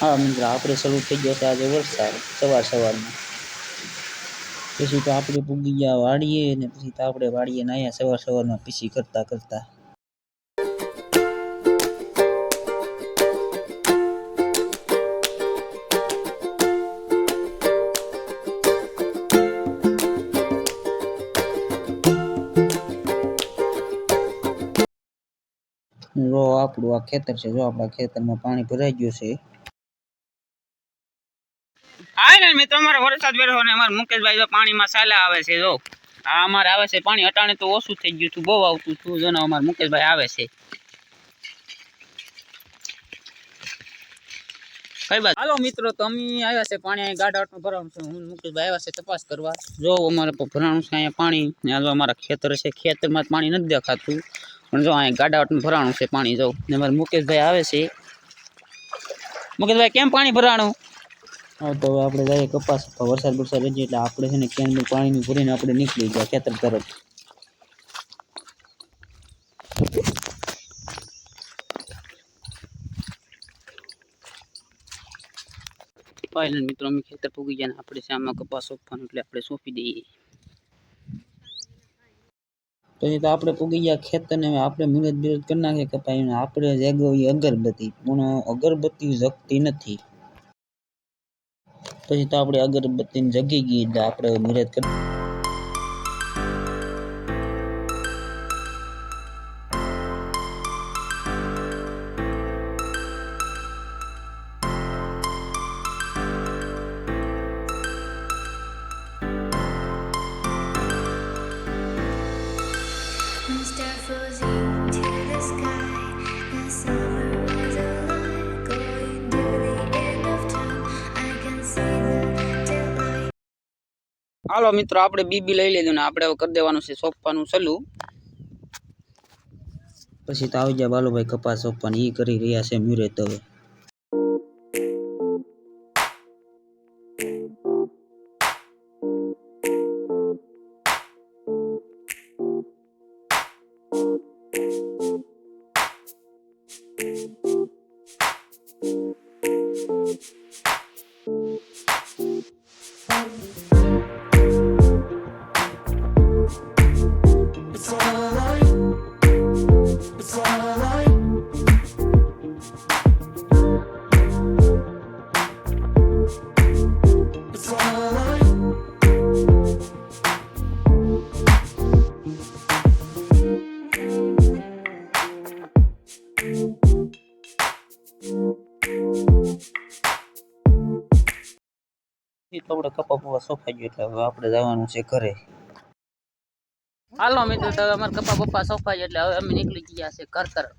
હા મિત્ર, આપણે શરૂ થઈ ગયો છે આજે વરસાદ સવારમાં. પછી તો આપણે પૂગી ગયા વાડીએ ને પછી તો આપણે વાડીએ નાયા સવારમાં પીસી કરતા. જો આપણું આ ખેતર છે, જો આપણા ખેતરમાં પાણી ભરાઈ ગયું છે. હા ને મિત્રો, અમારો વરસાદ વેરો ને અમારા મુકેશભાઈ જો પાણીમાં ચાલ્યા આવે છે. જો આ અમારે આવે છે પાણી, અટાણે તો ઓછું થઈ ગયું હતું, બહુ આવતું હતું. જો અમારા મુકેશભાઈ આવે છે. કઈ બાત? હાલો મિત્રો, તો અમે આવ્યા છે પાણી ગાડાટમાં ભરવાનું છે. હું મુકેશભાઈ આવ્યા છે તપાસ કરવા. જો અમારે ભરાણું છે અહીંયા પાણી. જો અમારા ખેતર છે, ખેતરમાં પાણી નથી દેખાતું, પણ જો અહીંયા ગાડાટમાં ભરાણું છે પાણી. જો અમારા મુકેશભાઈ આવે છે. મુકેશભાઈ, કેમ પાણી ભરાણું? હા, તો આપણે જઈએ કપાસ વરસાદ રહીએ એટલે આપણે છે ને કેનનું પાણી ભરીને આપણે નીકળી ગયા ખેતર તરફ. ફાઇનલ મિત્રો, અમે ખેતર પૂગી ગયા ને આપણે સામે કપાસ સોંપવાનું એટલે આપણે સોંપી દઈએ. પછી તો આપણે પૂગી ગયા ખેતર ને આપણે મિરત કરી નાખીએ કપાઈને. આપણે જગાવી અગરબત્તી, પણ અગરબત્તી જગતી નથી. પછી તો આપણે અગરબત્તી જગી ગઈ એટલે આપણે મિરત કરી. હાલો મિત્રો, આપણે બીબી લઈ લીધું ને આપણે કરી દેવાનું છે સોંપવાનું ચાલુ. પછી તો આવી જાય બાલુભાઈ કપાસ સોંપવાની, એ કરી રહ્યા છે મુરત હવે. આપણે કપા સોંપાઈ ગયો એટલે હવે આપણે જવાનું છે ઘરે. હાલો મિત્રો, તો અમારે કપા સોંપાઈ એટલે હવે અમે નીકળી ગયા છે ઘર તરફ.